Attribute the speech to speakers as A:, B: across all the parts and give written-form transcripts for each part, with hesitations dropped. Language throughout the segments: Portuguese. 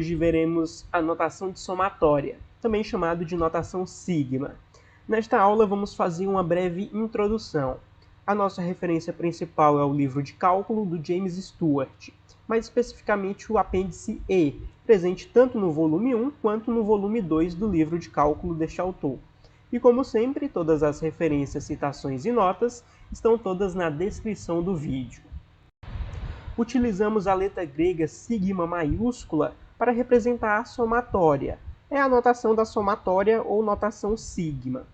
A: Hoje veremos a notação de somatória, também chamado de notação sigma. Nesta aula vamos fazer uma breve introdução. A nossa referência principal é o livro de cálculo do James Stewart, mais especificamente o apêndice E, presente tanto no volume 1 quanto no volume 2 do livro de cálculo deste autor. E como sempre, todas as referências, citações e notas estão todas na descrição do vídeo. Utilizamos a letra grega sigma maiúscula para representar a somatória. É a notação da somatória ou notação sigma.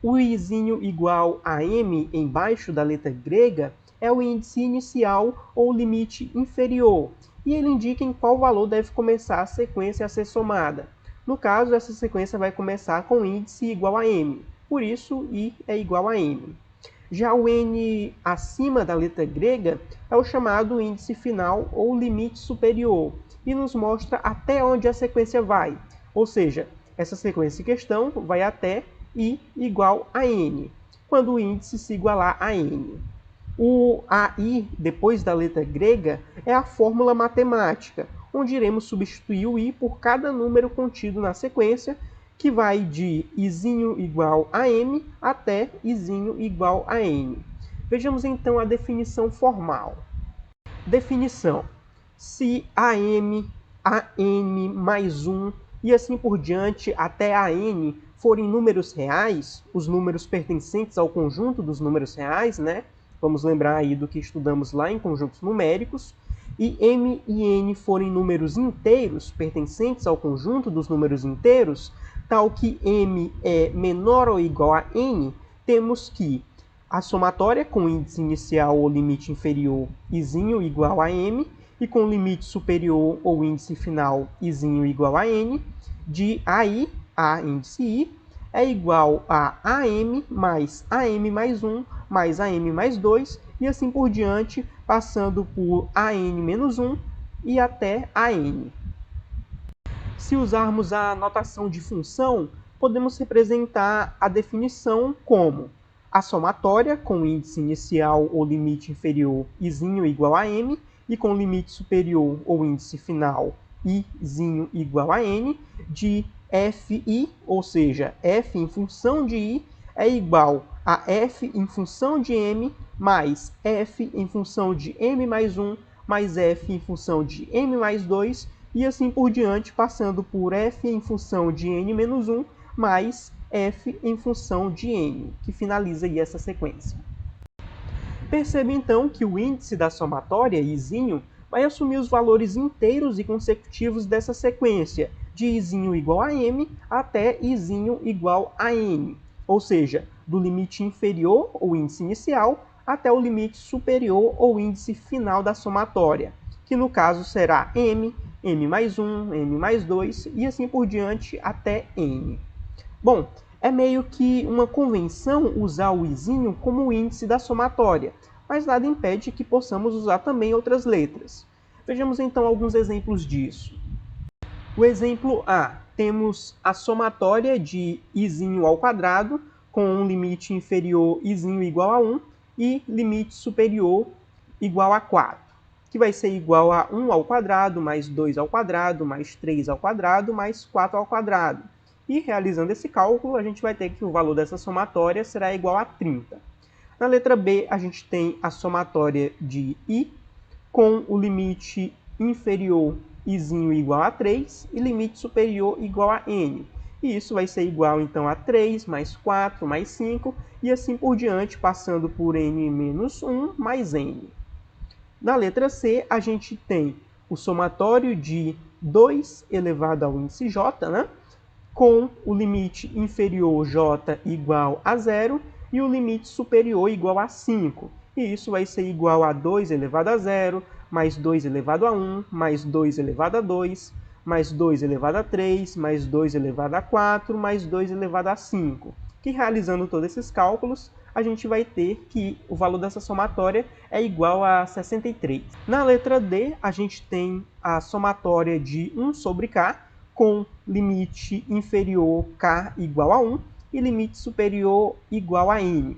A: O izinho igual a m embaixo da letra grega é o índice inicial ou limite inferior, e ele indica em qual valor deve começar a sequência a ser somada. No caso, essa sequência vai começar com índice igual a m, por isso i é igual a m. Já o n acima da letra grega é o chamado índice final ou limite superior, e nos mostra até onde a sequência vai. Ou seja, essa sequência em questão vai até i igual a n, quando o índice se igualar a n. O AI, depois da letra grega, é a fórmula matemática, onde iremos substituir o i por cada número contido na sequência, que vai de izinho igual a m até izinho igual a n. Vejamos então a definição formal. Definição: se am, an mais 1 e assim por diante até an forem números reais, os números pertencentes ao conjunto dos números reais, né? Vamos lembrar aí do que estudamos lá em conjuntos numéricos. E m e n forem números inteiros, pertencentes ao conjunto dos números inteiros, tal que m é menor ou igual a n, temos que a somatória com índice inicial ou limite inferior izinho igual a m e com limite superior ou índice final izinho igual a n, de ai, a índice i, é igual a am mais 1 mais am mais 2 e assim por diante, passando por an menos 1 e até an. Se usarmos a notação de função, podemos representar a definição como a somatória com índice inicial ou limite inferior izinho igual a m e com limite superior ou índice final izinho igual a n, de fi, ou seja, f em função de i é igual a f em função de m mais f em função de m mais 1 mais f em função de m mais 2 e assim por diante, passando por f em função de n menos 1 mais f em função de n, que finaliza aí essa sequência. Perceba então que o índice da somatória, izinho, vai assumir os valores inteiros e consecutivos dessa sequência, de izinho igual a m até izinho igual a n, ou seja, do limite inferior, ou índice inicial, até o limite superior, ou índice final da somatória, que no caso será m, m mais 1, m mais 2 e assim por diante até n. Bom, é meio que uma convenção usar o izinho como o índice da somatória, mas nada impede que possamos usar também outras letras. Vejamos então alguns exemplos disso. O exemplo A, temos a somatória de izinho ao quadrado, com um limite inferior izinho igual a 1 e limite superior igual a 4, que vai ser igual a 1 ao quadrado, mais 2 ao quadrado, mais 3 ao quadrado, mais 4 ao quadrado. E realizando esse cálculo, a gente vai ter que o valor dessa somatória será igual a 30. Na letra B, a gente tem a somatória de i com o limite inferior izinho igual a 3 e limite superior igual a n. E isso vai ser igual então a 3 mais 4 mais 5 e assim por diante, passando por n menos 1 mais n. Na letra C, a gente tem o somatório de 2 elevado ao índice j, né? Com o limite inferior j igual a 0 e o limite superior igual a 5. E isso vai ser igual a 2 elevado a 0, mais 2 elevado a 1, mais 2 elevado a 2, mais 2 elevado a 3, mais 2 elevado a 4, mais 2 elevado a 5. Que realizando todos esses cálculos, a gente vai ter que o valor dessa somatória é igual a 63. Na letra D, a gente tem a somatória de 1 sobre k, com limite inferior k igual a 1 e limite superior igual a n.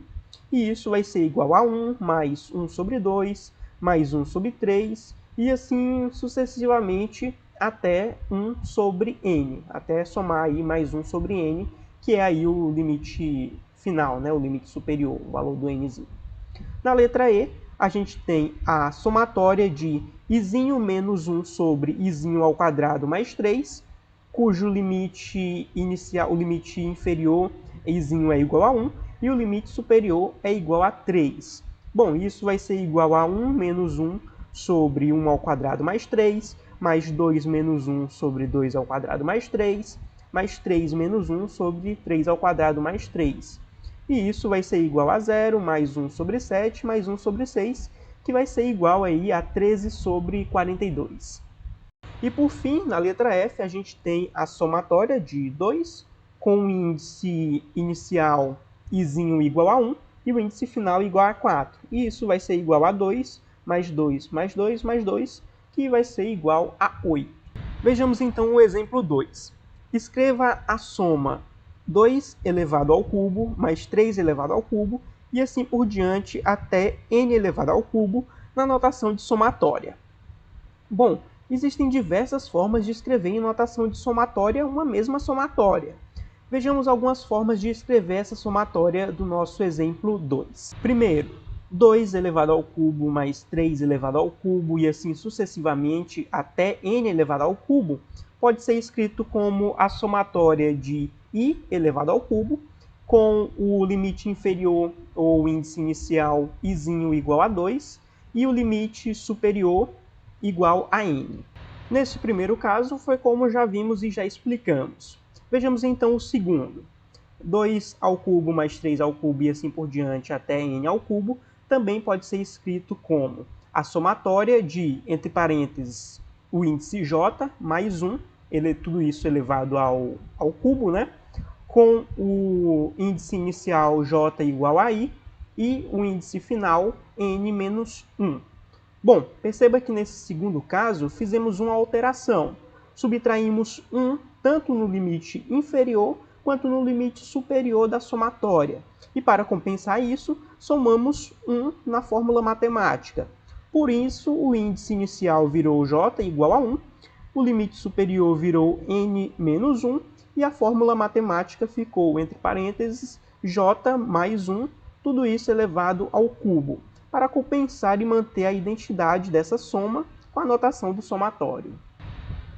A: E isso vai ser igual a 1 mais 1 sobre 2, mais 1 sobre 3, e assim sucessivamente até 1 sobre n, até somar aí mais 1 sobre n, que é aí o limite final, né, o limite superior, o valor do nzinho. Na letra E, a gente tem a somatória de izinho menos 1 sobre izinho ao quadrado mais 3, cujo limite inicial, o limite inferior, izinho é igual a 1, e o limite superior é igual a 3. Bom, isso vai ser igual a 1 menos 1 sobre 1 ao quadrado mais 3, mais 2 menos 1 sobre 2 ao quadrado mais 3, mais 3 menos 1 sobre 3 ao quadrado mais 3. E isso vai ser igual a 0, mais 1 sobre 7, mais 1 sobre 6, que vai ser igual aí a 13 sobre 42. E por fim, na letra F, a gente tem a somatória de 2, com o índice inicial izinho igual a 1 e o índice final igual a 4. E isso vai ser igual a 2, mais 2, mais 2, mais 2, que vai ser igual a 8. Vejamos então o exemplo 2. Escreva a soma 2 elevado ao cubo mais 3 elevado ao cubo e assim por diante até n elevado ao cubo na notação de somatória. Bom, existem diversas formas de escrever em notação de somatória uma mesma somatória. Vejamos algumas formas de escrever essa somatória do nosso exemplo 2. Primeiro, 2 elevado ao cubo mais 3 elevado ao cubo e assim sucessivamente até n elevado ao cubo pode ser escrito como a somatória de i elevado ao cubo com o limite inferior ou índice inicial izinho igual a 2 e o limite superior igual a n. Nesse primeiro caso foi como já vimos e já explicamos. Vejamos então o segundo. 2 ao cubo mais 3 ao cubo e assim por diante até n ao cubo também pode ser escrito como a somatória de, entre parênteses, o índice j mais 1, tudo isso elevado ao cubo, né? Com o índice inicial j igual a i e o índice final n menos 1. Bom, perceba que nesse segundo caso fizemos uma alteração. Subtraímos 1 tanto no limite inferior quanto no limite superior da somatória. E para compensar isso, somamos 1 na fórmula matemática. Por isso, o índice inicial virou j igual a 1, o limite superior virou n menos 1 e a fórmula matemática ficou, entre parênteses, j mais 1, tudo isso elevado ao cubo, para compensar e manter a identidade dessa soma com a notação do somatório.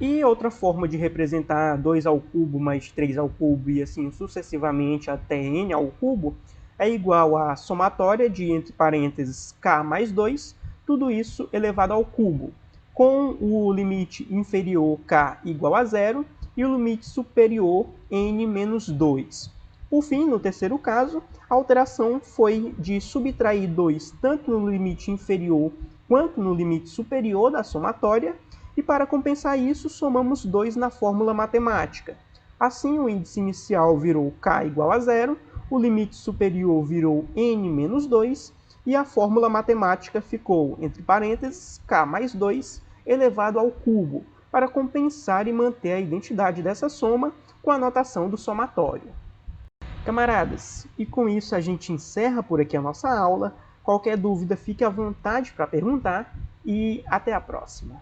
A: E outra forma de representar 2 ao cubo mais 3 ao cubo e assim sucessivamente até n ao cubo é igual à somatória de, entre parênteses, k mais 2, tudo isso elevado ao cubo, com o limite inferior k igual a 0 e o limite superior n menos 2. Por fim, no terceiro caso, a alteração foi de subtrair 2 tanto no limite inferior quanto no limite superior da somatória, e para compensar isso, somamos 2 na fórmula matemática. Assim, o índice inicial virou k igual a 0, o limite superior virou n menos 2, e a fórmula matemática ficou, entre parênteses, k mais 2 elevado ao cubo, para compensar e manter a identidade dessa soma com a notação do somatório. Camaradas, e com isso a gente encerra por aqui a nossa aula. Qualquer dúvida, fique à vontade para perguntar e até a próxima.